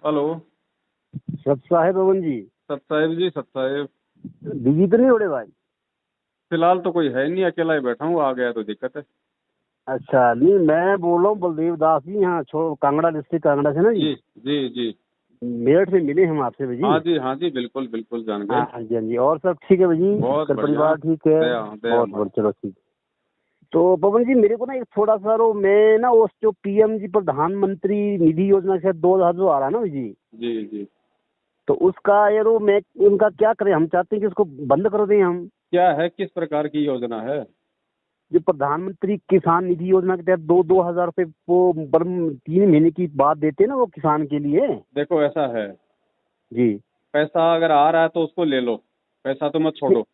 Hello. सत साहेब अमन जी। सत साहेब जी, सत साहेब। बिजी तो नहीं हो रहे भाई? फिलहाल तो कोई है नहीं, अकेला ही बैठा हूँ। आ गया तो दिक्कत है। अच्छा, नहीं मैं बोल रहा हूँ बलदेव दास जी, यहाँ कांगड़ा डिस्ट्रिक्ट, कांगड़ा से ना जी। जी जी जी। मेरठ में मिले हम आपसे भाई। हाँ जी, हाँ जी, बिल्कुल बिल्कुल जान गए। हाँ जी, हाँ जी। और सब ठीक है भाई? बहुत घर बढ़िया। परिवार ठीक है? दया दया बहुत मालिक। बहुत, चलो ठीक। तो पवन जी, मेरे को ना एक थोड़ा सा मैं ना उस जो पीएम जी प्रधानमंत्री निधि योजना से 2000 जो आ रहा है ना जी, जी जी। तो उसका यार मैं उनका क्या करें? हम चाहते हैं कि उसको बंद कर दें हम। क्या है, किस प्रकार की योजना है? जो प्रधानमंत्री किसान निधि योजना के तहत 2-2 हजार रुपए वो 3 महीने की बात देते हैं ना वो किसान के लिए। देखो ऐसा है, जी पैसा अगर आ रहा है तो उसको ले लो, पैसा तो मत छोड़ो।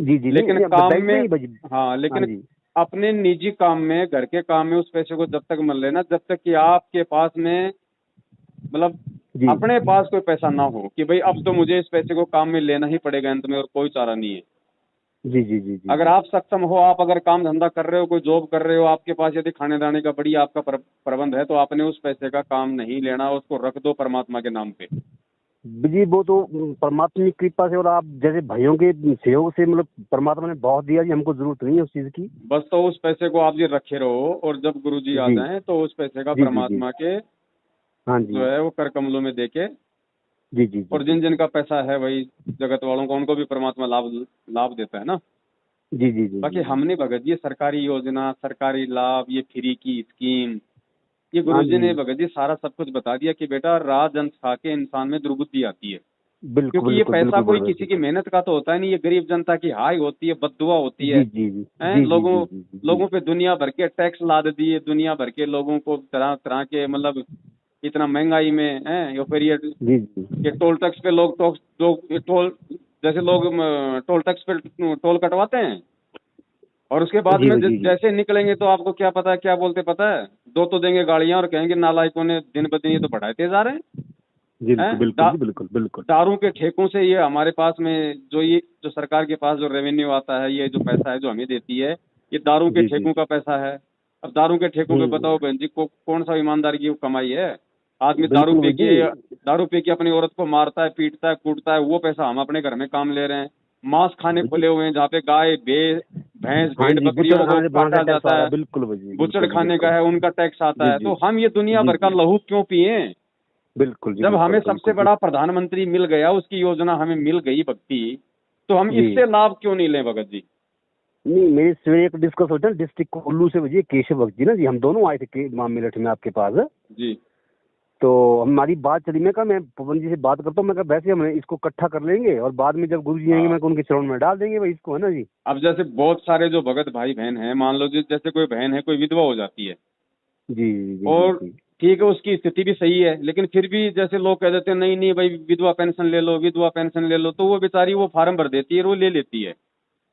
जी जी। लेकिन नहीं, काम बैंक में में, ही बजी। हाँ हाँ लेकिन जी। अपने निजी काम में, घर के काम में उस पैसे को जब तक मत लेना, जब तक कि आपके पास में, मतलब जी अपने पास कोई पैसा ना हो कि भाई अब तो मुझे इस पैसे को काम में लेना ही पड़ेगा अंत में और कोई चारा नहीं है। जी जी जी जी अगर जी। आप सक्षम हो, आप अगर काम धंधा कर रहे हो, कोई जॉब कर रहे हो, आपके पास यदि खाने दाने का बढ़िया आपका प्रबंध है, तो आपने उस पैसे का काम नहीं लेना, उसको रख दो परमात्मा के नाम पे। जी वो तो परमात्मा की कृपा से और आप जैसे भाइयों के सहयोग से परमात्मा ने बहुत दिया जी, हमको जरूरत नहीं है उस चीज की। बस तो उस पैसे को आप जी रखे रहो, और जब गुरुजी आ जी जाएं तो उस पैसे का जी जी जी। परमात्मा के हाँ जो जी। है वो कर कमलों में देके, जी जी जी और जी जिन जिन का पैसा है वही जगत वालों को, उनको भी परमात्मा लाभ लाभ देता है ना। जी जी जी बाकी जी जी। हमने भगत जी सरकारी योजना, सरकारी लाभ, ये फ्री की स्कीम, ये हाँ गुरुजी जी। ने भगत जी सारा सब कुछ बता दिया कि बेटा राज अंश खा के इंसान में दुर्बुद्धि आती है। बिल्कुल क्योंकि ये बिल्कुल पैसा बिल्कुल कोई बड़े किसी की बिल्कुल। मेहनत का तो होता है नहीं, ये गरीब जनता की हाय होती है, बददुआ होती है। जी जी जी हैं जी जी लोगों जी जी जी जी लोगों पे दुनिया भर के टैक्स लाद दिए, दुनिया भर के लोगों को तरह तरह के, मतलब इतना महंगाई में हैं, या फिर जी जी ये टोल टैक्स पे लोग टोल, जैसे लोग टोल टैक्स पे टोल कटवाते हैं, और उसके बाद जी में जी जी। जैसे निकलेंगे तो आपको क्या पता है, क्या बोलते पता है? दो तो देंगे गाड़ियां और कहेंगे नालायकों ने दिन ब दिन ये तो बढ़ाते जा रहे जी हैं। बिल्कुल बिल्कुल जी, बिल्कुल बिल्कुल। दारू के ठेकों से ये हमारे पास में जो ये जो सरकार के पास जो रेवेन्यू आता है, ये जो पैसा है जो हमें देती है, ये दारू के जी जी। ठेकों का पैसा है। अब दारू के ठेकों पे हम्म। बताओ बहन जी को कौन सा ईमानदारी की कमाई है? आदमी बिल्कुल भाई जी। दारू पी के अपनी औरत को मारता है, पीटता है, कूटता है, वो पैसा हम अपने घर में काम ले रहे हैं। मांस खाने भाई जी। खुले हुए हैं जहाँ पे गाय भैंस हाँ भेड़ जी, बुचड़ बकरियों को खाने से वहां से काटा टैक्स आ जाता रहा है, है, बिल्कुल भाई जी, बुचड़ बिल्कुल जी खाने का बिल्कुल। है, उनका टैक्स आता जी है। जी तो हम ये दुनिया जी भर का जी। लहू क्यों पिए? बिल्कुल जी जब हमें बिल्कुल सबसे बिल्कुल जी। बड़ा प्रधानमंत्री मिल गया, उसकी योजना हमें मिल गई भक्ति, तो हम जी। इससे लाभ क्यों नहीं लें भगत जी? नहीं, मेरे सवेरे एक डिस्कस होता है डिस्ट्रिक्ट कुल्लू से भैया, केशव भक्त जी ना जी, हम दोनों आए थे मेरठ में आपके पास। जी। तो हमारी बात चली, मैं कहा मैं पवन जी से बात करता हूँ, मैं कहा वैसे हम इसको इकट्ठा कर लेंगे और बाद में जब गुरु जी आएंगे हाँ, मैं उनके चरण में डाल देंगे भाई इसको, है ना जी। अब जैसे बहुत सारे जो भगत भाई बहन हैं, मान लो जी जैसे कोई बहन है, कोई विधवा हो जाती है, जी जी जी और जी। ठीक है उसकी स्थिति भी सही है, लेकिन फिर भी जैसे लोग कह देते हैं नहीं नहीं भाई विधवा पेंशन ले लो, विधवा पेंशन ले लो, तो वो बेचारी वो फार्म भर देती है और वो ले लेती है।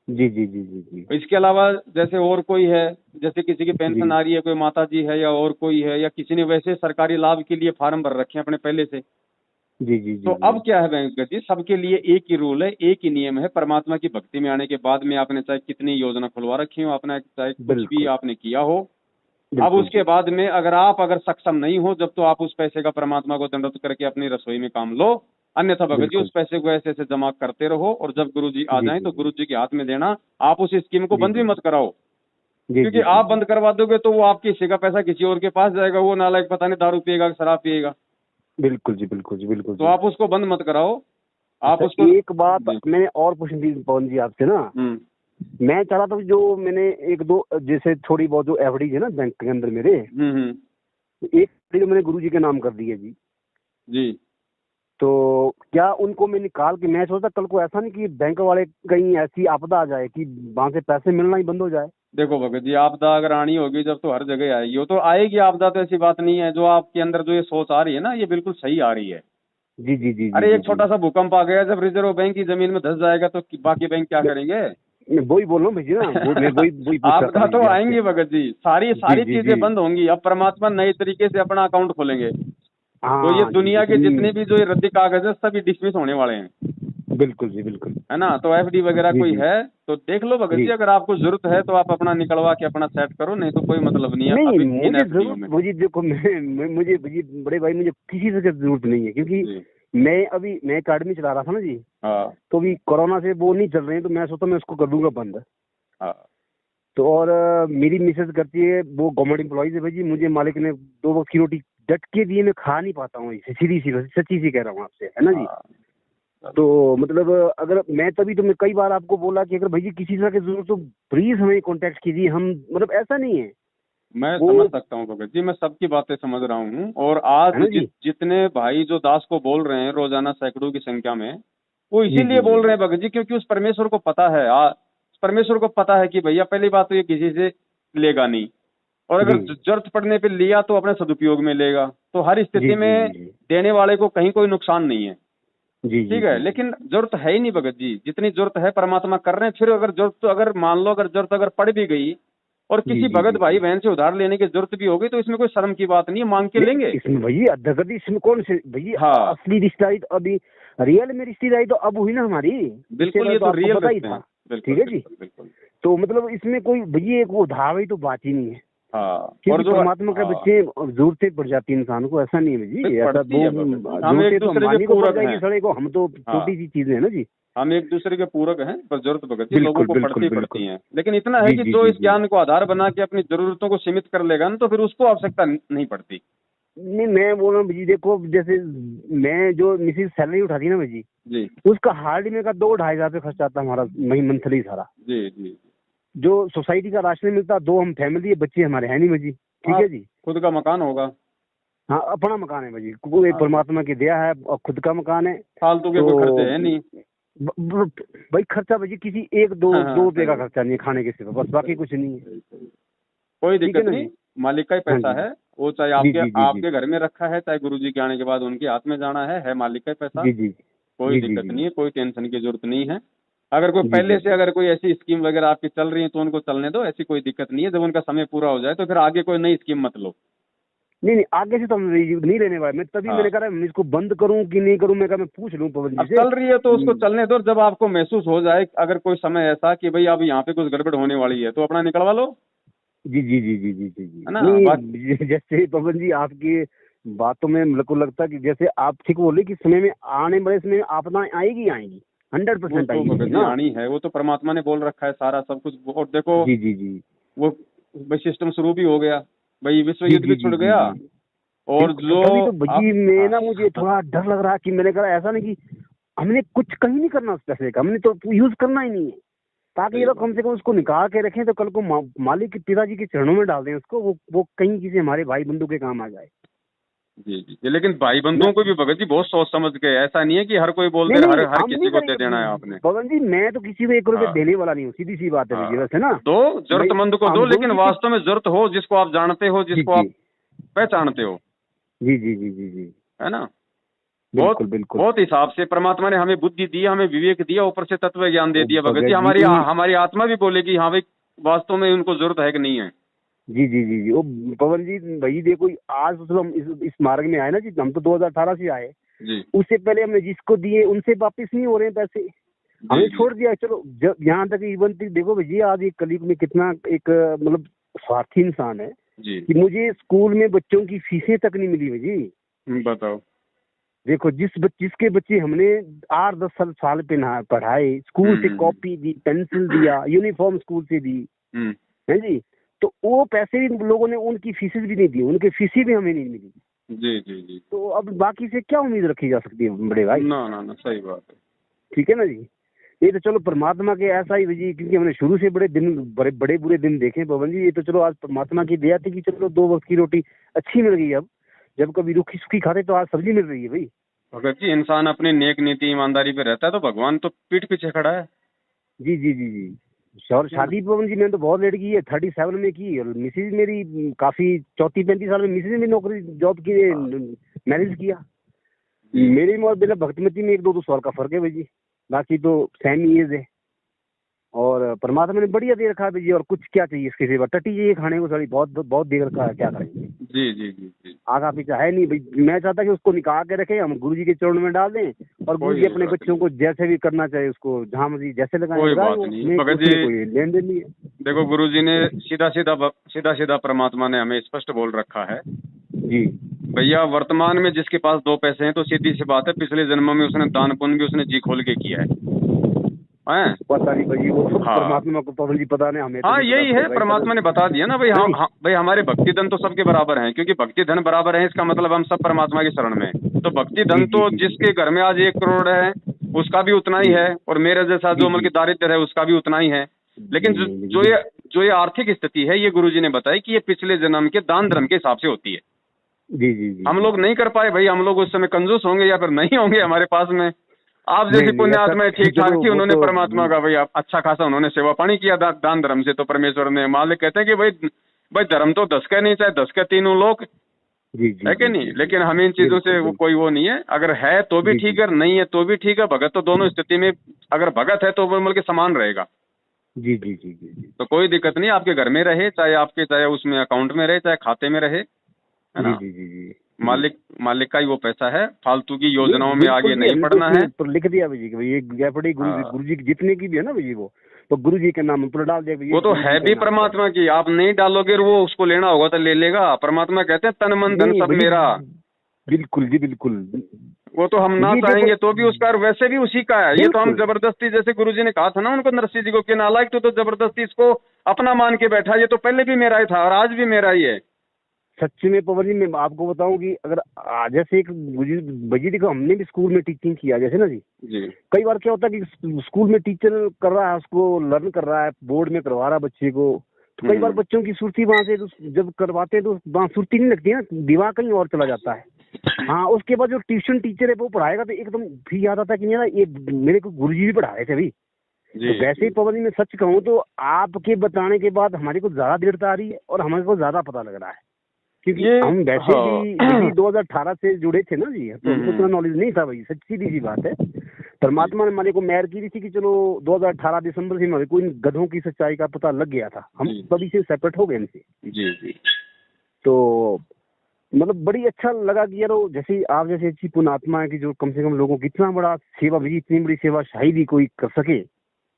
जी जी जी जी जी इसके अलावा जैसे और कोई है, जैसे किसी की जी पेंशन आ रही है, कोई माता जी है या और कोई है, या किसी ने वैसे सरकारी लाभ के लिए फार्म भर रखे हैं अपने पहले से। जी जी तो जी जी। अब क्या है वेंकट जी, सबके लिए एक ही रूल है, एक ही नियम है। परमात्मा की भक्ति में आने के बाद में आपने चाहे कितनी योजना खुलवा रखी हो, आपने चाहे कुछ भी बिल्कुल आपने किया हो, अब बिल्कुल उसके जी। बाद में अगर सक्षम नहीं हो, जब तो आप उस पैसे का परमात्मा को दंडवत करके अपनी रसोई में काम लो। अन्यथा भगत जी उस बिल्कुल। पैसे को ऐसे ऐसे जमा करते रहो, और जब गुरु जी आ जी जाएं जी तो जी गुरु जी के हाथ में देना। आप उस स्कीम को जी बंद भी जी मत कराओ, जी क्योंकि जी जी आप जी। बंद करवा दोगे तो वो आपके हिस्से का पैसा किसी और के पास जाएगा, वो नालायक पता नहीं दारू पिएगा कि शराब पिएगा। बिल्कुल जी बिल्कुल जी बिल्कुल तो जी। आप उसको बंद मत कराओ, आप अच्छा, उसको। एक बात जी। मैंने और पूछनी थी पवन जी आपसे ना। हम्म मैं चाह रहा था जो मैंने एक दो जैसे थोड़ी बहुत जो एफडी है ना बैंक के अंदर मेरे, हम्म। एक FD तो मैंने गुरु जी के नाम कर दी है जी। जी। तो क्या उनको मैं निकाल के, मैं सोचता कल को ऐसा नहीं कि बैंक वाले कहीं ऐसी आपदा आ जाए कि वहां से पैसे मिलना ही बंद हो जाए। देखो भगत जी, आपदा अगर आनी होगी जब, तो हर जगह आएगी, वो तो आएगी आपदा, तो ऐसी बात नहीं है। जो आपके अंदर जो ये सोच आ रही है ना, ये बिल्कुल सही आ रही है। जी जी जी जी अरे जी एक जी। छोटा सा भूकंप आ गया, जब रिजर्व बैंक की जमीन में धस जाएगा तो बाकी बैंक क्या मैं, करेंगे? मैं वही बोल रहा हूँ भैया ना, वो मैं वही वही पूछ रहा था आपदा भाई तो जी आपसे। आएंगी भगत जी, सारी जी सारी जी जी। चीजें बंद होंगी। अब परमात्मा नए तरीके से अपना अकाउंट खोलेंगे, तो ये हाँ जी दुनिया के जी। जितने भी जो ये रद्दी कागज है सभी डिसमिस होने वाले हैं। बिल्कुल जी बिल्कुल। है ना। तो एफडी वगैरह जी कोई जी है तो देख लो भगत जी। जी, अगर आपको जरूरत है तो आप अपना निकलवा के अपना सेट करो, नहीं तो कोई मतलब नहीं है नहीं अभी इन मुझे एफडीओ जरूरत, में। मुझे देखो मुझे बड़े भाई मुझे किसी से जरूरत नहीं है, क्योंकि जी। मैं अकेडमी चला रहा था ना जी, हाँ तो अभी कोरोना से वो नहीं चल रहे हैं, तो मैं सोचता मैं उसको कर दूंगा बंद। हाँ। तो और मेरी मिसेज करती है, वो गवर्नमेंट एम्प्लॉइज है भाई जी, मुझे मालिक ने 2 वक्त की रोटी डट के दिए, मैं खा नहीं पाता हूँ, सीधी सी सच्ची सी कह रहा हूँ आपसे, है ना जी। हाँ तो मतलब अगर मैं तभी तो मैं कई बार आपको बोला कि अगर भाई जी किसी तरह की जरूरत तो प्लीज हमें कांटेक्ट कीजिए, हम मतलब ऐसा नहीं है मैं वो, समझ सकता हूँ भगत जी, मैं सबकी बातें समझ रहा हूँ। और आज है ना जी। जितने भाई जो दास को बोल रहे हैं रोजाना सैकड़ों की संख्या में, वो जी इसीलिए जी जी बोल रहे जी हैं भगत जी, क्योंकि उस परमेश्वर को पता है, परमेश्वर को पता है कि भैया पहली बात तो ये किसी से लेगा नहीं, और अगर जी जरूरत पड़ने पे लिया तो अपने सदुपयोग में लेगा। तो हर जी स्थिति जी में जी देने वाले को कहीं कोई नुकसान नहीं है। जी जी ठीक है, जी जी लेकिन जरूरत है ही नहीं भगत जी, जितनी जरूरत है परमात्मा कर रहे हैं। फिर अगर जरूरत तो अगर मान लो अगर जरूरत अगर पड़ भी गई और जी किसी जी भगत जी भाई जी। बहन से उधार लेने की जरूरत भी होगी तो इसमें कोई शर्म की बात नहीं है, मांग के नहीं लेंगे। इसमें भैया अदगति, इसमें कौन से भैया हाँ असली रिश्तेदारी तो अभी रियल में रिश्तेदारी तो अब हुई ना हमारी, इससे बिल्कुल, पहले ये तो तो आपको रियल पता ही रिश्ते था। हैं। बिल्कुल ठीक है जी। बिल्कुल बिल्कुल। तो मतलब इसमें कोई भैया एक वो धावा तो बात ही नहीं है, हाँ और क्योंकि जो परमात्मा के हाँ बच्चे जरूरतें पड़ जाती है इंसान को, ऐसा नहीं है फिर जी, ऐसा पड़ती वो है भगत जी, हम एक जरूरतें तो दूसरे के अंबानी को पड़ पूरक जाएगी हैं। सड़े को, हम तो हाँ छोटी सी चीजें हैं ना जी। हम एक दूसरे के पूरक हैं, पर जरूरत भगत जी लोगों बिल्कुल को बिल्कुल पड़ती बिल्कुल। पड़ती हैं। लेकिन इतना है जी कि जी जो जी इस जी। ज्ञान को आधार बना के अपनी जरूरतों को सीमित कर लेगा ना, तो फिर उसको आवश्यकता नहीं पड़ती। नहीं मैं बोल रहा हूँ जी, देखो जैसे मैं जो मिसिस सैलरी उठाती है ना भाई जी, जी उसका हार्डली में का 2-2.5 हजार रुपये खर्च आता है हमारा मंथली सारा। जी जी। जो सोसाइटी का राशन मिलता है, 2 हम फैमिली है, बच्चे हमारे हैं नहीं भाई जी, ठीक है आप जी। खुद का मकान होगा। हाँ अपना मकान है भाई जी, कोई हाँ तो परमात्मा की दया है और खुद का मकान है। फालतू के तो कोई खर्चे है नहीं। भाई खर्चा भाई जी किसी एक दो हाँ दो हाँ रुपए का सही खर्चा नहीं है खाने के सिर्फ, बस बाकी सही कुछ नहीं है। सही सही। कोई ठीक है दिक्कत ना नहीं, जी। मालिक का ही हाँ पैसा जी है। वो चाहे जी आपके जी जी जी आपके घर में रखा है, चाहे गुरुजी के आने के बाद उनके हाथ में जाना है मालिक का ही पैसा। जी जी कोई जी जी दिक्कत जी नहीं है, कोई टेंशन की जरूरत नहीं है। अगर कोई जी जी पहले से अगर कोई ऐसी स्कीम वगैरह आपकी चल रही है तो उनको चलने दो, ऐसी कोई दिक्कत नहीं है। जब उनका समय पूरा हो जाए तो फिर आगे कोई नई स्कीम मत लो। नहीं नहीं आगे से तो हम नहीं लेने वाले, मैं तभी मैंने हाँ कहा मैं इसको बंद करूं कि नहीं करूं, मैं कहा मैं पूछ लूं पवन जी अब से। चल रही है तो उसको चलने दो। जब आपको महसूस हो जाए अगर कोई समय ऐसा कि भाई अब यहाँ पे कुछ गड़बड़ होने वाली है तो अपना निकलवा लो। जी जी जी जी जी जी जी। है ना बात। नहीं जैसे पवन जी आपकी बातों में मेरे को लगता है कि जैसे आप ठीक बोले कि समय में आने वाले समय में आपदा आएगी आएगी, वो 100% तो भगत आएगी जी ना। आनी है, वो तो परमात्मा ने बोल रखा है सारा सब कुछ। और देखो जी जी जी वो भाई सिस्टम शुरू भी हो गया, भाई विश्व जी युद्ध जी भी जी छुड़ जी गया। जी। और बिल्कुल, तो जो तभी तो आप भजी में हाँ ना मुझे थोड़ा डर लग रहा कि मैंने कहा ऐसा नहीं कि हमने कुछ कहीं नहीं करना उस पैसे का, हमने तो यूज करना ही नहीं है, ताकि ये सही लोग बात। कम से कम उसको निकाल के रखें, तो कल को मालिक के पिताजी के चरणों में डाल दें उसको, वो कहीं किसी हमारे भाई बंधु के काम आ जाए जी जी लेकिन भाई ना। बंधुओं को भी भगत जी बहुत सोच समझ के, ऐसा नहीं है कि हर कोई बोल नहीं दे नहीं हर हम किसी नहीं को दे करेंगे देना है आपने। पवन जी, मैं तो किसी को 1 रुपये हाँ देने वाला नहीं हूँ, सीधी सी बात है भैया, हाँ वैसे ना। दो, मैं जरूरतमंद को दो, हम दोनों लेकिन किसी, वास्तव में जरूरत हो जिसको आप जानते हो, जी जिसको जी आप पहचानते हो। जी जी जी जी जी। है ना। बहुत बिल्कुल बिल्कुल। बहुत हिसाब से परमात्मा ने हमें बुद्धि दी, हमें विवेक दिया, ऊपर से तत्व ज्ञान दे ओ दिया भगत जी। भगत हमारी जी हमारी आत्मा भी बोलेगी हाँ भाई वास्तव में उनको जरूरत है कि नहीं है। जी जी जी जी। ओ पवन जी भाई देखो, आज तो चलो हम इस मार्ग में आए ना जी, हम तो 2018 से आए, जी उससे पहले हमने जिसको दिए उनसे वापस नहीं हो रहे हैं पैसे, जी हमने जी छोड़ दिया। चलो जब यहाँ तक इवन तक देखो भैया, आज एक कलीग में कितना एक मतलब स्वार्थी इंसान है जी कि मुझे स्कूल में बच्चों की फीसें तक नहीं मिली जी। बताओ। देखो जिसके बच्चे हमने 8-10 साल पढ़ाए, स्कूल से हम्म। कॉपी दी, पेंसिल दिया, यूनिफॉर्म स्कूल से दी, हम्म। है जी, तो वो पैसे भी लोगों ने उनकी फीसेस भी नहीं दी, उनकी फीसें भी हमें नहीं मिली। जी जी जी तो अब बाकी से क्या उम्मीद रखी जा सकती है बड़े भाई। ना ना ना सही बात है। ठीक है ना जी। ये तो चलो परमात्मा के ऐसा ही जी, क्योंकि हमने शुरू से बड़े बुरे दिन देखे पवन जी। ये तो चलो आज परमात्मा की दया थी कि चलो 2 वक्त की रोटी अच्छी मिल गई। अब जब कभी रूखी सूखी खाते तो आज सब्जी मिल रही है भाई। भगत जी इंसान अपनी नेक नीति ईमानदारी पे रहता है तो भगवान तो पीठ पीछे खड़ा है। जी जी जी जी। और शादी पवन जी मैंने तो बहुत लेट की है, 37 में की, और मिसेज मेरी काफी 34-35 साल में मिसेज ने नौकरी जॉब की, मैरिज किया। जी मेरी और मेरा भक्तिमती में 1-2 साल का फर्क है भाई जी, बाकी तो सेम ही एज है। और परमात्मा ने बढ़िया दे रखा है भाई जी, और कुछ क्या चाहिए इसके सिवा, टट्टी चाहिए खाने को, सारी बहुत बहुत दे रखा है, क्या करेंगे। जी जी जी जी। आगा पीछा है नहीं भाई। मैं चाहता कि उसको निकाल के रखें, हम गुरुजी के चरणों में डाल दें, और कोई गुरुजी अपने जरूरत बच्चों नहीं, को जैसे भी करना चाहे उसको जहाँ मर्जी जैसे लगाए कोई लगाए, बात वो नहीं मैं भगत उसमें जी। कोई लेन देन नहीं है। देखो गुरुजी ने सीधा सीधा परमात्मा ने हमें स्पष्ट बोल रखा है, जी भैया वर्तमान में जिसके पास 2 पैसे हैं तो सीधी सी बात है पिछले जन्मों में उसने दान पुण्य भी उसने जी खोल के किया है। पता नहीं भाई, वो तो हाँ परमात्मा को पवन जी पता नहीं, हमें तो हाँ, नहीं पता यही है, भाई परमात्मा ने बता दिया ना भाई। है हाँ नहीं? हाँ भाई, हमारे भक्ति धन तो सबके बराबर हैं, क्योंकि भक्ति धन बराबर है इसका मतलब हम सब परमात्मा की शरण में हैं। तो भक्ति जी धन जी तो जी जी जिसके घर में आज 1 करोड़ है उसका भी उतना ही जी है, और मेरे जैसा जी जो मतलब जी कि दारिद्र है उसका भी उतना ही है। लेकिन जी जो जी जो जी ये जो ये आर्थिक स्थिति है, ये गुरुजी ने बताई कि ये पिछले जन्म के दान धर्म के हिसाब से होती है। जी जी जी हम जी। लोग नहीं कर पाए भाई, हम लोग उस समय कंजूस होंगे या फिर नहीं होंगे हमारे पास में। आप नहीं जैसी नहीं पुण्य ऐसा आत्माएं ठीक ठाक चलो थी, वो उन्होंने तो परमात्मा का भाई अच्छा खासा उन्होंने सेवा पानी किया दान धर्म से, तो परमेश्वर ने मालिक कहते हैं कि भाई भाई धर्म तो 10 का नहीं, चाहे 10 के तीनों लोग, जी जी है कि जी नहीं। जी जी लेकिन हमें इन चीजों बिल्कुल से वो बिल्कुल। कोई वो नहीं है, अगर है तो भी जी ठीक जी है, नहीं है तो भी ठीक है। भगत तो दोनों स्थिति में, अगर भगत है तो वो मतलब कि समान रहेगा, जी जी जी जी जी तो कोई दिक्कत नहीं। आपके घर में रहे, चाहे उसमें अकाउंट में रहे, चाहे खाते में रहे, है जी ना। जी जी जी जी। मालिक मालिक का ही वो पैसा है, फालतू की नहीं योजनाओं में बिल्कुल आगे जी, नहीं हमने तो पड़ना उसमें है। ऊपर लिख दिया भाई जी कि भाई ये एफडी हाँ, गुरु जी की जितने की भी है ना भाई जी, वो तो गुरु जी के नाम पर डाल दिया भाई, ये वो तो गुरु है जी के भी नाम पर। परमात्मा की, आप नहीं डालोगे वो उसको लेना होगा तो ले लेगा। परमात्मा कहते हैं तन मन धन नहीं सब भाई मेरा। बिल्कुल जी बिल्कुल। वो तो हम ना ये देखो चाहेंगे तो भी उसका, और वैसे भी उसी का है। ये तो हम बिल्कुल जबरदस्ती, जैसे गुरुजी ने कहा था ना उनको, नरसिंह जी को, कि नालायक तो जबरदस्ती इसको अपना मान के बैठा, ये तो पहले भी मेरा ही था और आज भी मेरा ही है। सच्ची में पवन जी, मैं आपको बताऊं कि अगर जैसे एक भाई देखो, हमने भी स्कूल में टीचिंग किया जैसे ना जी, जी कई बार क्या होता है कि स्कूल में टीचर कर रहा है, उसको लर्न कर रहा है, बोर्ड में करवा रहा है बच्चे को, तो कई बार हम्म, बच्चों की सुर्ती वहां से तो जब करवाते हैं तो वहां सुर्ती नहीं लगती है ना, दिमाग कहीं और चला जाता है। हाँ, उसके बाद जो ट्यूशन टीचर है वो पढ़ाएगा तो एकदम फिर याद आता है कि मेरा ये मेरे को गुरुजी भी पढ़ा रहे थे भाई। तो जी वैसे ही जी पवन जी, मैं सच कहूँ तो आपके बताने के बाद हमारे को ज्यादा दृढ़ता आ रही है और हमारे को ज्यादा पता लग रहा है, क्योंकि ये। हम वैसे भी हाँ। यही 2018 से जुड़े थे ना जी, तो हमको इतना हम्म, नॉलेज नहीं था भाई, सच्ची सीधी सी बात है। परमात्मा ने हमारे को मेहर की थी कि चलो 2018 दिसंबर से हमारे को इन गधों की सच्चाई का पता लग गया था, हम जी तभी से सेपरेट हो गए इनसे। जी जी। तो मतलब बड़ी अच्छा लगा कि यार जैसे आप जैसे अच्छी पुण्यात्मा है कि जो कम से कम लोगों की इतना बड़ा सेवा भी, इतनी बड़ी सेवा शायद ही कोई कर सके।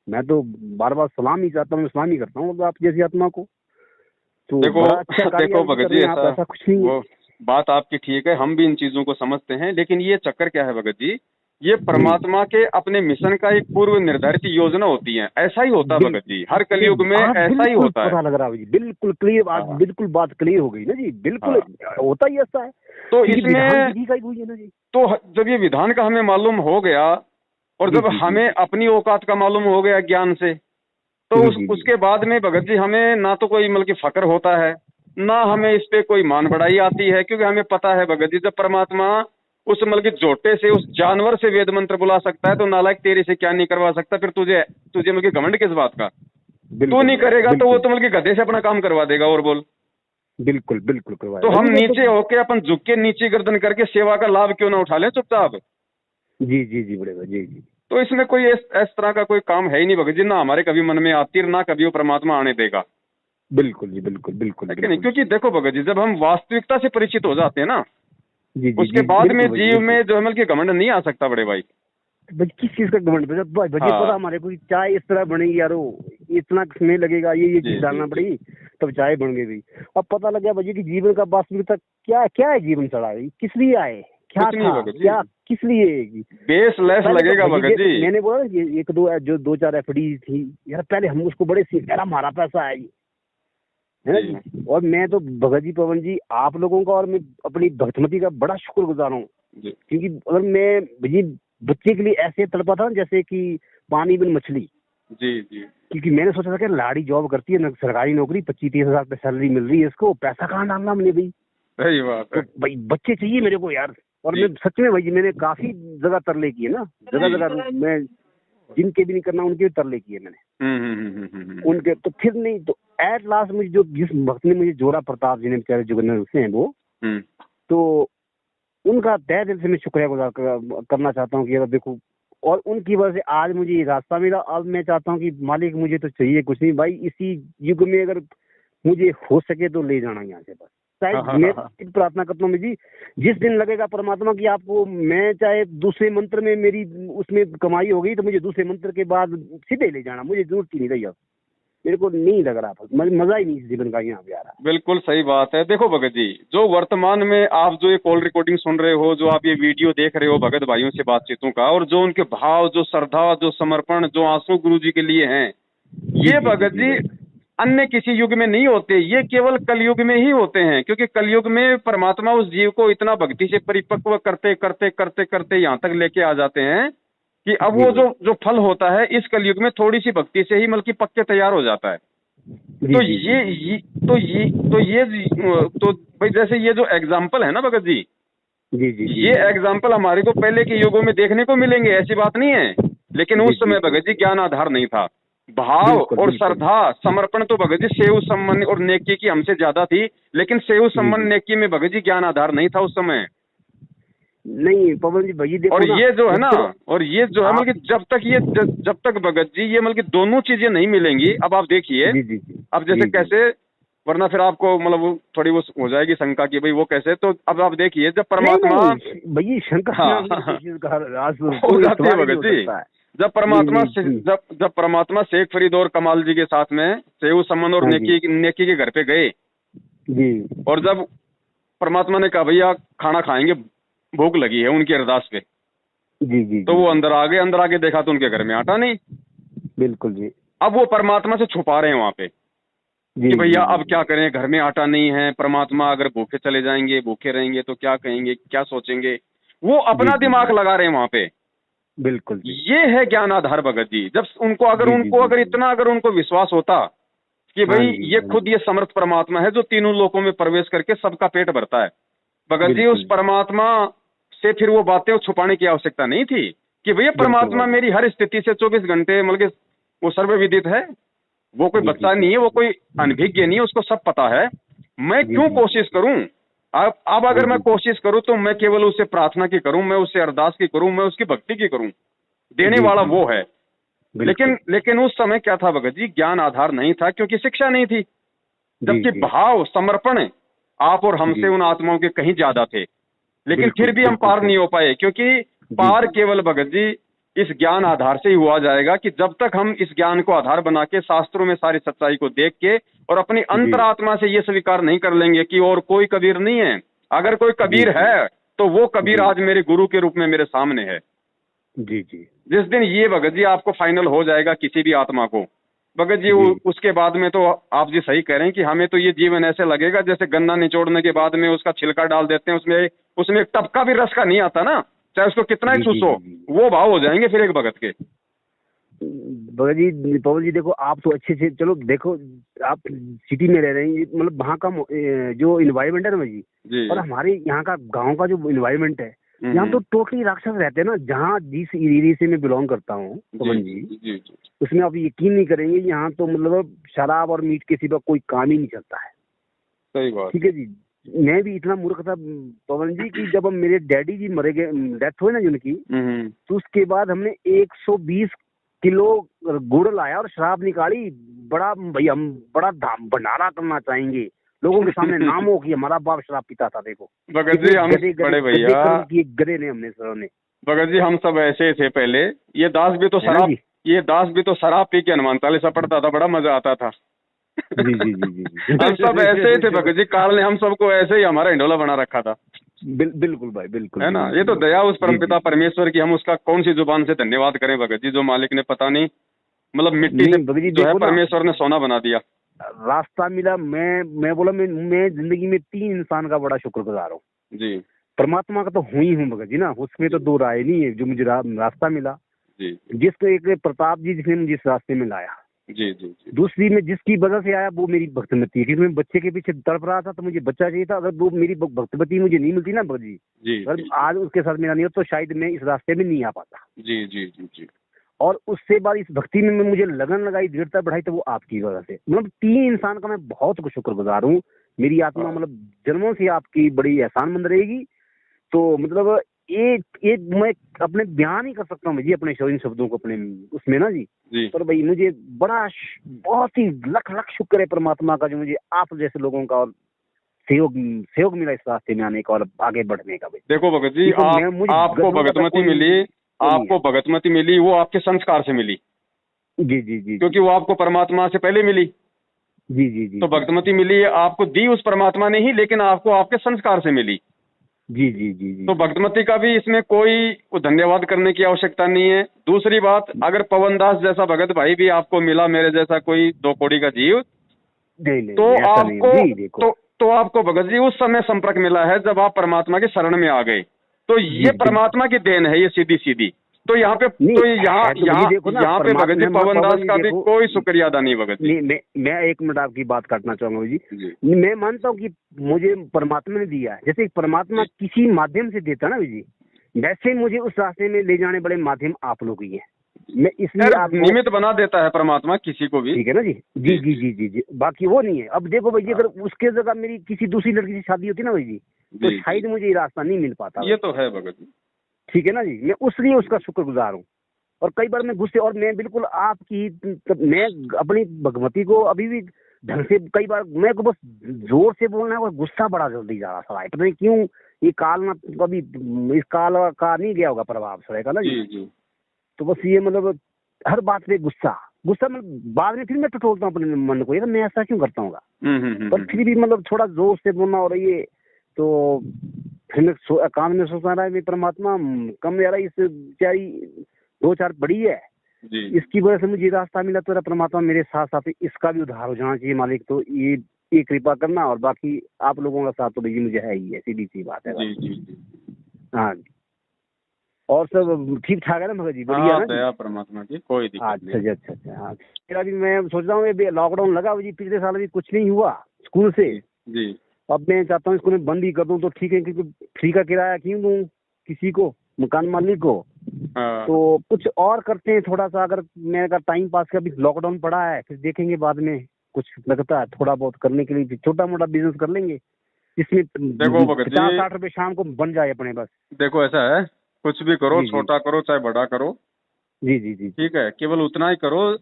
मैं तो बार बार सलाम ही चाहता हूँ, सलाम ही करता हूँ आप जैसी आत्मा को। तो देखो बड़ा अच्छा कार्य देखो आप भी भगत कर जी, रहे हैं, आप ऐसा ऐसा कुछ नहीं है। वो बात आपकी ठीक है, हम भी इन चीजों को समझते हैं, लेकिन ये चक्कर क्या है भगत जी, ये जी परमात्मा के अपने मिशन का एक पूर्व निर्धारित योजना होती है। ऐसा ही होता है भगत जी, हर ये कलयुग में आज ऐसा ही बिल्कुल होता है। पता लग रहा है जी, बिल्कुल क्लियर, आज हाँ बिल्कुल बात क्लियर हो गई ना जी, बिल्कुल हाँ। होता ही ऐसा है, तो क्योंकि विधान इसमें विधि का ही वही है ना जी। तो जब ये विधान का हमें मालूम हो गया, और जी जब जी जी हमें जी अपनी औकात का मालूम हो गया ज्ञान से, तो जी जी जी उसके बाद में भगत जी हमें ना तो कोई मतलब कि फक्र होता है, ना हमें इस पे कोई मान बढ़ाई आती है, क्योंकि हमें पता है भगत जी, जब परमात्मा उस मतलब कि जोटे से, उस जानवर से वेद मंत्र बुला सकता है, तो नालायक तेरे से क्या नहीं करवा सकता। फिर तुझे तुझे मतलब कि घमंड किस बात का। तू बिल्कुल नहीं भाई करेगा तो वो बिल्कुल तो मतलब कि गधे से अपना काम करवा देगा, और बोल। बिल्कुल बिल्कुल तो करवाएगा हम नहीं वो तो। नीचे होके, अपन झुक के नीचे गर्दन करके सेवा का लाभ क्यों ना उठा लें चुपचाप। जी जी जी बड़े भाई जी जी। तो इसमें कोई इस तरह का कोई काम है ही नहीं भगत जी, ना हमारे कभी मन में आती है, ना कभी वो परमात्मा आने देगा, बिल्कुल जी बिल्कुल बिल्कुल है कि नहीं। बिल्कुल। क्योंकि देखो भगत जी, जब हम वास्तविकता से परिचित हो जाते हैं ना, जी जी उसके जी बाद में बिल्कुल भाई जी जीव में बिल्कुल। जो है मतलब कि घमंड नहीं आ सकता बड़े भाई। भाई किस चीज का घमंड भाई, भाई पता हाँ हमारे को कि चाय इस तरह बनेगी यारो, इतना समय लगेगा, ये जी चीज जी डालना जी। पड़ेगी तब चाय बन गई भाई। अब पता लग गया भाई कि जीवन का वास्तविकता क्या क्या है, जीवन चढ़ा है किस लिए आए, क्या कुछ नहीं था भगत जी, क्या किस लिए कि बेस लेस पहले तो लगेगा भाई भगत जी। मैंने बोला ना कि एक दो जो दो चार एफडी थी यार, पहले हम उसको बड़े यार हमारा पैसा है है ना जी जी। और मैं तो भगत जी पवन जी आप लोगों का और मैं अपनी भक्तमती का बड़ा शुक्रगुजार हूँ, जी क्योंकि अगर मैं भाई बच्चे के लिए ऐसे तड़पा था ना जैसे कि पानी बिन मछली, जी जी। क्योंकि मैंने सोचा था कि लाड़ी जॉब करती है ना, सरकारी नौकरी 25-30 हजार रुपये सैलरी मिल रही है इसको, पैसा कहाँ डालना हमने भाई। सही बात तो है। भाई बच्चे चाहिए मेरे को यार। और जी मैं सच में भाई जी मैंने काफी जगह तरले किए ना, जगह जी। जगह मैं जिनके भी नहीं करना उनके भी तरले किए मैंने, हम्म। उनके तो फिर नहीं तो एट लास्ट मुझे जो जिस भक्त ने मुझे जोड़ा, प्रताप जी ने बेचारे जोगेंद्र से हैं वो, हम्म। तो उनका तहे दिल से मैं शुक्रिया गुजार करना चाहता हूँ कि यार देखो, और उनकी वजह से आज मुझे ये रास्ता मिला। अब मैं चाहता हूँ कि मालिक मुझे तो चाहिए कुछ नहीं भाई, इसी युग में अगर मुझे हो सके तो ले जाना यहाँ से बस। चाहे मैं प्रार्थना करता हूँ जी, जिस दिन लगेगा परमात्मा की आपको, मैं चाहे दूसरे मंत्र में मेरी उसमें कमाई हो गई तो मुझे दूसरे मंत्र के बाद सीधे ले जाना, मुझे जरूरत ही नहीं रही अब, मेरे को नहीं लग रहा था, मजा ही नहीं इस जीवन का यहाँ पे आ रहा। बिल्कुल सही बात है। देखो भगत जी, जो वर्तमान में आप जो ये कॉल रिकॉर्डिंग सुन रहे हो, जो आप ये वीडियो देख रहे हो भगत भाइयों से बातचीतों का, और जो उनके भाव, जो श्रद्धा, जो समर्पण, जो आंसू गुरु जी के लिए हैं, ये भगत जी अन्य किसी युग में नहीं होते, ये केवल कलयुग में ही होते हैं। क्योंकि कलयुग में परमात्मा उस जीव को इतना भक्ति से परिपक्व करते करते करते करते यहाँ तक लेके आ जाते हैं कि अब वो जो फल होता है इस कलयुग में थोड़ी सी भक्ति से ही मतलब पक्के तैयार हो जाता है। तो भाई जैसे ये जो एग्जाम्पल है ना भगत जी, ये एग्जाम्पल हमारे को पहले के युगों में देखने को मिलेंगे, ऐसी बात नहीं है। लेकिन उस समय भगत जी ज्ञान आधार नहीं था, भाव और श्रद्धा समर्पण तो भगत जी सेव सम्मान और नेकी की हमसे ज्यादा थी, लेकिन सेव सम्मान नेकी में भगत जी ज्ञान आधार नहीं था उस समय। नहीं पवन जी भाई देखो, और ये जो है ना, और ये जो है मतलब जब तक भगत जी ये मतलब दोनों चीजें नहीं मिलेंगी। अब आप देखिए, अब जैसे कैसे, वरना फिर आपको मतलब थोड़ी वो हो जाएगी शंका कि भाई वो कैसे, तो अब आप देखिए जब परमात्मा भाई शंका हो जाती है भगत जी, जब परमात्मा शेख फरीद और कमाल जी के साथ में सेव सम्मान और नेकी के घर पे गए जी, और जब परमात्मा ने कहा भैया खाना खाएंगे, भूख लगी है उनकी अरदास पे, जी, तो वो अंदर आगे देखा तो उनके घर में आटा नहीं। बिल्कुल जी। अब वो परमात्मा से छुपा रहे हैं वहां पे कि भैया अब क्या करें, घर में आटा नहीं है, परमात्मा अगर भूखे चले जाएंगे, भूखे रहेंगे तो क्या कहेंगे, क्या सोचेंगे, वो अपना दिमाग लगा रहे हैं वहां पे। बिल्कुल ये है ज्ञान आधार भगत जी। जब उनको अगर इतना उनको विश्वास होता कि भाई ये खुद ये समर्थ परमात्मा है जो तीनों लोकों में प्रवेश करके सबका पेट भरता है, भगत जी उस परमात्मा से फिर वो बातें छुपाने की आवश्यकता नहीं थी कि भैया परमात्मा मेरी हर स्थिति से 24 घंटे मतलब वो सर्वविदित है, वो कोई बच्चा नहीं है, वो कोई अनभिज्ञ नहीं है, उसको सब पता है। मैं क्यों कोशिश करूं? अब अगर मैं कोशिश करूं तो मैं केवल उससे प्रार्थना की करूं, मैं उससे अरदास की करूं, मैं उसकी भक्ति की करूं, देने वाला वो है। लेकिन उस समय क्या था भगत जी, ज्ञान आधार नहीं था क्योंकि शिक्षा नहीं थी, जबकि भाव समर्पण आप और हमसे उन आत्माओं के कहीं ज्यादा थे। लेकिन फिर भी हम पार नहीं हो पाए, क्योंकि पार केवल भगत जी इस ज्ञान आधार से ही हुआ जाएगा कि जब तक हम इस ज्ञान को आधार बना के शास्त्रों में सारी सच्चाई को देख के और अपनी अंतरात्मा से ये स्वीकार नहीं कर लेंगे कि और कोई कबीर नहीं है। अगर कोई कबीर है तो वो कबीर आज मेरे गुरु के रूप में मेरे सामने है। जी। जिस दिन ये भगत जी आपको फाइनल हो जाएगा किसी भी आत्मा को, भगत जी उसके बाद में तो आप जी सही कह रहे हैं कि हमें तो ये जीवन ऐसे लगेगा जैसे गन्ना निचोड़ने के बाद में उसका छिलका डाल देते हैं, उसमें एक टपका भी रस का नहीं आता ना, चाहे उसको कितना ही चूसो, वो भाव हो जाएंगे फिर एक भगत के। भगत जी पवन जी देखो, आप तो अच्छे से, चलो देखो आप सिटी में रह रहे हैं, मतलब वहाँ का जो इन्वायरमेंट है ना जी, और हमारे यहाँ का गाँव का जो इन्वायरमेंट है, यहाँ तो टोटली राक्षस रहते हैं ना। जहाँ जिस एरिया से मैं बिलोंग करता हूँ पवन जी, उसमें आप यकीन नहीं करेंगे, यहाँ तो मतलब शराब और मीट के सिवा कोई काम ही नहीं चलता है। सही बात। ठीक है जी, मैं भी इतना मूर्ख था पवन जी कि जब हम मेरे डैडी जी मरे गए, डेथ हुई ना जिनकी, तो उसके बाद हमने 120 किलो गुड़ लाया और शराब निकाली। बड़ा भैया हम बड़ा भंडारा करना चाहेंगे लोगों के सामने, नाम हो कि हमारा बाप शराब पीता था। देखो भगत जी हम बड़े भैया गधे ने हमने सरों ने, भगत जी हम सब ऐसे थे पहले। ये दास भी तो शराब पी के हनुमान चालीसा पढ़ता था, बड़ा मजा आता था। जी। हम सब ऐसे ही थे भगत जी, काल ने हम सबको ऐसे ही हमारा हिंडोला बना रखा था। बिल्कुल भाई, बिल्कुल है ना। ये तो दया उस परमपिता परमेश्वर की, हम उसका कौन सी जुबान से धन्यवाद करें भगत जी, जो मालिक ने पता नहीं मतलब मिट्टी से जो है परमेश्वर ने सोना बना दिया, रास्ता मिला। मैं बोला मैं जिंदगी में 3 इंसान का बड़ा शुक्रगुजार हूँ जी। परमात्मा का तो हुई हूँ भगत जी ना, उसमें तो 2 राय नहीं है। जो मुझे रास्ता मिला जी, जिसको एक प्रताप जी जिसने मुझे इस रास्ते में लाया, जी। दूसरी में जिसकी वजह से आया वो मेरी भक्तमती है, क्योंकि मैं बच्चे के पीछे तड़प रहा था तो मुझे बच्चा चाहिए था। अगर वो मेरी भक्तमती मुझे नहीं मिलती ना भगत जी, अगर आज उसके साथ मेरा नहीं हो तो शायद मैं इस रास्ते में नहीं आ पाता। जी। और उससे बाद इस भक्ति में मुझे लगन लगाई, दृढ़ता बढ़ाई, तो वो आपकी वजह से। मतलब 3 इंसान का मैं बहुत शुक्रगुजार हूँ। मेरी आत्मा मतलब जन्मों से आपकी बड़ी एहसानमंद रहेगी। तो मतलब एक मैं अपने बयान ही कर सकता हूँ जी अपने इन शब्दों को अपने उसमें ना जी। पर भाई मुझे बहुत ही लख शुक्र है परमात्मा का, जो मुझे आप जैसे लोगों का और सहयोग मिला इस रास्ते में आने का और आगे बढ़ने का भाई। देखो भगत जी, आपको भगतमती मिली, आपको भगतमती मिली, वो आपके संस्कार से मिली। जी जी जी, क्योंकि वो आपको परमात्मा से पहले मिली। जी जी जी, तो भगतमती मिली आपको दी उस परमात्मा ने ही, लेकिन आपको आपके संस्कार से मिली। जी जी जी जी। तो भगतमती का भी इसमें कोई धन्यवाद करने की आवश्यकता नहीं है। दूसरी बात, अगर पवन दास जैसा भगत भाई भी आपको मिला, मेरे जैसा कोई 2 कौड़ी का जीव, नहीं, तो ऐसा नहीं आपको जी, देखो तो आपको भगत जी उस समय संपर्क मिला है जब आप परमात्मा के शरण में आ गए। तो ये परमात्मा की देन है, ये सीधी सीधी। तो यहाँ पे यहाँ पे भगत जी पवन दास का भी कोई शुक्रिया अदा नहीं भगत जी। मैं 1 मिनट आपकी बात काटना चाहूंगा जी। मैं मानता हूँ कि मुझे परमात्मा ने दिया है, जैसे परमात्मा किसी माध्यम से देता ना जी, वैसे मुझे उस रास्ते में ले जाने बड़े माध्यम आप लोग ही हैं। मैं इसलिए आप निमित्त बना देता है परमात्मा किसी को भी, ठीक है ना जी। जी जी जी जी जी, बाकी वो नहीं है। अब देखो भाई जी, अगर उसके जगह मेरी किसी दूसरी लड़की से शादी होती ना भाई जी, तो शायद मुझे ये रास्ता नहीं मिल पाता। ये तो है भगत जी, ठीक है ना जी। मैं उसलिए उसका शुक्रगुजार हूँ। और कई बार मैं गुस्से, और मैं बिल्कुल आपकी, मैं अपनी भगवती को अभी भी ढंग से, कई बार मैं को बस जोर से बोलना है और गुस्सा बड़ा जल्दी जा रहा है, पता नहीं क्यों। ये काल ना कभी इस काल का नहीं गया होगा प्रभाव सड़ेगा ना जी। तो बस ये मतलब हर बात पे गुस्सा मतलब बाद में फिर मैं टटोलता हूँ अपने मन को, यार मैं ऐसा क्यों करता हूँ। पर फिर भी मतलब थोड़ा जोर से बोलना हो रही है, तो फिर मैं काम में सोचना रहा है परमात्मा कम यार, इस बेचारी 2-4 बड़ी है जी। इसकी वजह से मुझे रास्ता मिला, तो परमात्मा मेरे साथ साथ इसका भी उद्धार हो जाना चाहिए मालिक। तो ये कृपा करना, और बाकी आप लोगों का साथ तो भाई मुझे है ही है, सीधी सी बात है। हाँ जी। और सब ठीक ठाक है ना भगत जी? बढ़िया ना? दया परमात्मा की, कोई दिक्कत नहीं। अच्छा जी, अच्छा। हाँ, मेरा भी मैं सोच रहा हूँ लॉकडाउन लगा जी, पिछले साल भी कुछ नहीं हुआ स्कूल से जी। अब मैं चाहता हूँ स्कूल में बंद ही कर दूँ तो ठीक है, क्योंकि फ्री का किराया क्यों दूँ किसी को, मकान मालिक को। तो कुछ और करते हैं थोड़ा सा, अगर मेरा टाइम पास का भी लॉकडाउन पड़ा है, फिर देखेंगे बाद में कुछ लगता है थोड़ा बहुत करने के लिए, छोटा मोटा बिजनेस कर लेंगे जिसमें 50-60 रुपए शाम को बन जाए अपने। बस देखो ऐसा है, कुछ भी करो, छोटा करो चाहे बड़ा करो, जी जी जी, ठीक है, केवल उतना ही करो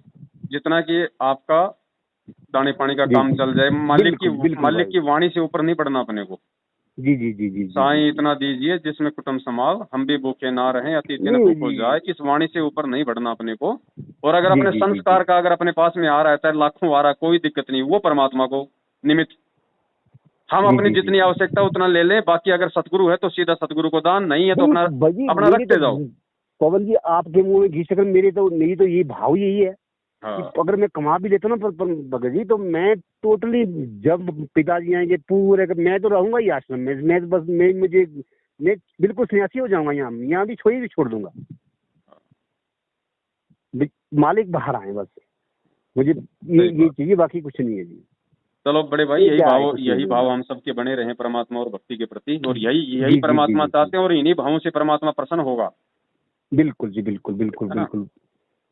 जितना कि आपका दाने पानी का काम चल जाए। मालिक की वाणी से ऊपर नहीं बढ़ना अपने को। जी जी जी जी, साईं इतना दीजिए जिसमें कुटुंब समाल, हम भी भूखे ना रहें, अतिथि न भूख हो जाए, इस वाणी से ऊपर नहीं बढ़ना अपने को। और अगर अपने संस्कार का अगर अपने पास में आ रहा है, लाखों आ रहा है, कोई दिक्कत नहीं, वो परमात्मा को निमित्त, हम अपनी जितनी आवश्यकता उतना ले लें, बाकी अगर सतगुरु है तो सीधा सतगुरु को दान, नहीं है तो अपना रखते जाओ। पवन जी आपके मुंह में घी शक्कर, मेरी तो ये भाव यही है। हाँ। अगर मैं कमा भी लेता ना भगत जी, तो मैं टोटली, जब पिताजी आएंगे पूरे, मैं तो रहूंगा ही आश्रम में। मैं बिल्कुल सन्यासी हो जाऊंगा, यहाँ भी छोड़ दूंगा। मालिक बाहर आए बस, मुझे ये चाहिए, बाकी कुछ नहीं है जी। चलो बड़े भाई, यही भाव हम सबके बने रहे परमात्मा और भक्ति के प्रति, और यही परमात्मा चाहते हैं, और इन्हीं भावों से परमात्मा प्रसन्न होगा। बिल्कुल जी, बिल्कुल बिल्कुल बिल्कुल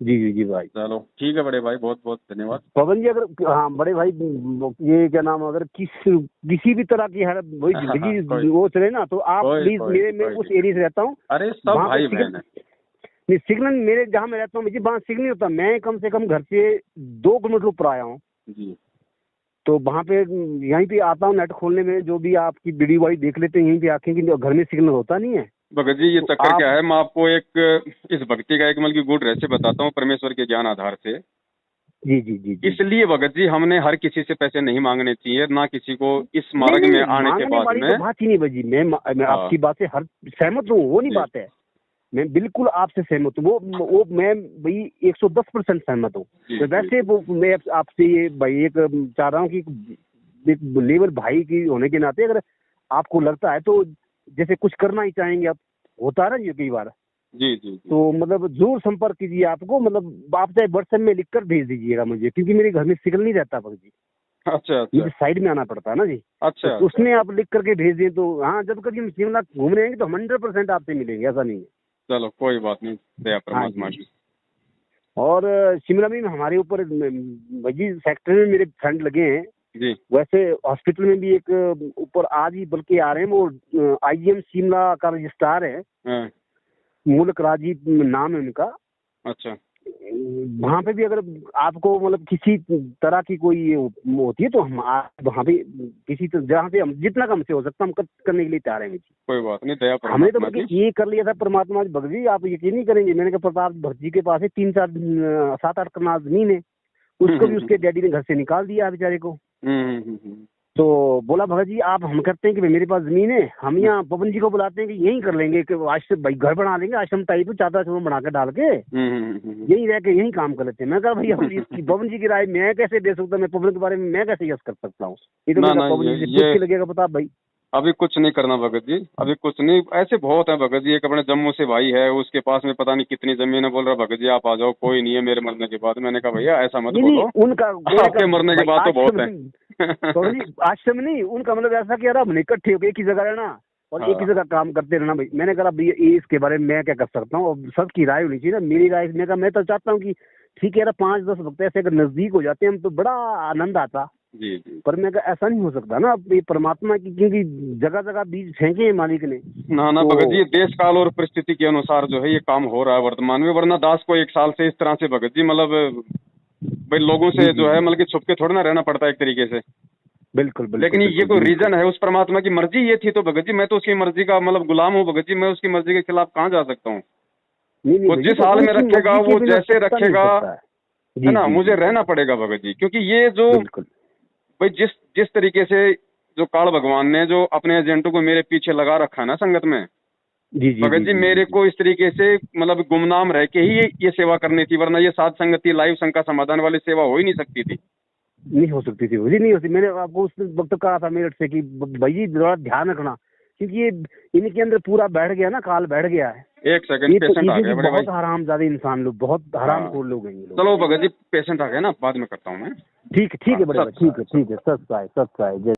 जी जी जी भाई। चलो ठीक है बड़े भाई, बहुत बहुत धन्यवाद। पवन जी, अगर हाँ बड़े भाई, ये क्या नाम, अगर किसी भी तरह की है वो चले ना, तो आप प्लीज, मैं उस एरिया से रहता हूँ। अरे सब भाई बहन है। सिग्नल मेरे जहाँ मैं रहता हूँ वहाँ सिग्नल होता, मैं कम से कम घर से 2 किलोमीटर ऊपर आया हूँ जी। तो वहाँ पे यहीं पे आता हूँ नेट खोलने में, जो भी आपकी वीडियो वाई देख लेते हैं यहीं पे आके, कि घर में सिग्नल होता नहीं है। भगत जी ये चक्कर क्या है, मैं आपको इस भक्ति का एक मतलब की गुड रहस्य बताता हूँ परमेश्वर के ज्ञान आधार से। जी जी जी, इसलिए भगत जी हमने हर किसी से पैसे नहीं मांगने चाहिए, ना किसी को इस मार्ग में आने के बाद में। बात ही नहीं बजी, मैं आपकी बात से हर सहमत हूँ, वो नहीं बात है, मैं बिल्कुल आपसे सहमत हूँ। वो मैं भाई 110% सहमत हूँ। तो वैसे वो मैं आपसे ये भाई एक चाह रहा हूँ कि लेबर भाई की होने के नाते, अगर आपको लगता है तो जैसे कुछ करना ही चाहेंगे आप, होता है ना ये कई बार जी जी, तो मतलब जरूर संपर्क कीजिए। आपको मतलब आप चाहे व्हाट्सएप में लिखकर भेज दीजिएगा मुझे, क्योंकि मेरे घर में सिग्नल नहीं रहता भगत जी। अच्छा, मुझे साइड में आना पड़ता है ना जी। अच्छा, तो उसमें आप लिख करके भेज दें तो हाँ, जब कभी हम शिमला घूमने आएंगे तो 100% आपसे मिलेंगे, ऐसा नहीं है। चलो कोई बात नहीं, दया परमात्मा की। और शिमला में हमारे ऊपर भाई सेक्टर में मेरे फ्रेंड लगे हैं जी। वैसे हॉस्पिटल में भी एक ऊपर आज ही बल्कि आ रहे हैं, वो IGM शिमला का रजिस्ट्रार है, मूलक राजीव नाम है उनका। अच्छा। वहाँ पे भी अगर आपको मतलब किसी तरह की कोई ये होती है तो हम वहाँ पे किसी जहाँ से हम जितना कम से हो सकता हम करने के लिए तैयार हैं जी। कोई बात नहीं, दया हमने तो परमात्मा बल्कि की। ये कर लिया था परमात्मा भगत जी, आप यकीन नहीं करेंगे, मैंने कहा प्रताप भगत जी के पास है 7-8 कनाल जमीन है, उसको भी उसके डैडी ने घर से निकाल दिया बेचारे को। हम्म। तो बोला भगत जी आप हम करते हैं कि भाई मेरे पास जमीन है, हम यहाँ पवन जी को बुलाते हैं कि यहीं कर लेंगे कि आश्रम भाई घर बना लेंगे आश्रम टाइप चादर चूर्ण बना के डाल के यहीं रह के यहीं काम कर लेते हैं। मैं कहा भैया इसकी पवन जी की राय मैं कैसे दे सकता हूँ, मैं पवन के बारे में मैं कैसे यस कर सकता हूँ, ये तो ना मेरा ना, पवन जी से पूछ के लगेगा प्रताप भाई। अभी कुछ नहीं करना भगत जी, अभी कुछ नहीं, ऐसे बहुत है भगत जी। एक अपने जम्मू से भाई है, उसके पास में पता नहीं कितनी जमीन है, बोल रहा भगत जी आप आ जाओ, कोई नहीं है मेरे मरने के बाद। मैंने कहा भैया ऐसा मत नहीं बोलो, उनका आपके मरने के बाद तो बहुत है। पवन जी आश्रम नहीं, उनका मतलब ऐसा कि यार हम इकट्ठे होकर एक ही जगह रहना और एक ही जगह काम करते रहना भाई। मैंने कहा भैया इसके बारे में मैं क्या कर सकता हूँ, और सबकी राय होनी चाहिए ना, मेरी राय। मैं कहा मैं तो चाहता हूँ कि ठीक है यार 5-10 वक्त ऐसे अगर नजदीक हो जाते हैं हम तो बड़ा आनंद आता। जी जी। पर मैं कहा ऐसा नहीं हो सकता ना, अब ये परमात्मा की क्योंकि जगह जगह बीज फेंके हैं मालिक ने। ना ना तो भगत जी, देश काल और परिस्थिति के अनुसार जो है ये काम हो रहा है वर्तमान में, वरना दास को 1 साल से इस तरह से भगत जी मतलब भाई लोगों जी से जी जो है जी मतलब कि छुप के थोड़ा ना रहना पड़ता है एक तरीके से। बिल्कुल बिल्कुल लेकिन ये बिल्कुल कोई बिल्कुल। रीजन है, उस परमात्मा की मर्जी ये थी तो भगत जी मैं तो उसकी मर्जी का मतलब गुलाम हूँ भगत जी, मैं उसकी मर्जी के खिलाफ कहाँ जा सकता हूँ। नहीं नहीं वो भैया जिस तो हाल में उनकी रखेगा मर्जी के वो बिना जैसे सकता नहीं रखेगा, सकता है। है जी ना, जी मुझे जी रहना पड़ेगा भगत जी। क्योंकि ये जो बिल्कुल। भाई जिस तरीके से जो काल भगवान ने जो अपने एजेंटों को मेरे पीछे लगा रखा है ना संगत में, जी जी भगत जी जी जी मेरे जी को इस तरीके से मतलब गुमनाम रह के ही ये सेवा करनी थी, वरना ये साध संगति लाइव शंका समाधान वाली सेवा हो ही नहीं सकती थी। नहीं हो सकती थी जी, नहीं होती। मैंने आपको उस वक्त कहा था मेरठ से कि भाई जी थोड़ा ध्यान रखना, क्योंकि ये इनके अंदर पूरा बैठ गया ना, काल बैठ गया है। एक सेकंड, ये तो पेशेंट आ ये गया भी बड़े भाई। बहुत हरामजादे इंसान लोग, बहुत हाँ हरामखोर लोग हैं ये लोग। चलो भगत जी, पेशेंट आ गया ना, बाद में करता हूँ मैं। ठीक है हाँ, बड़े भाई, ठीक है सत साई जय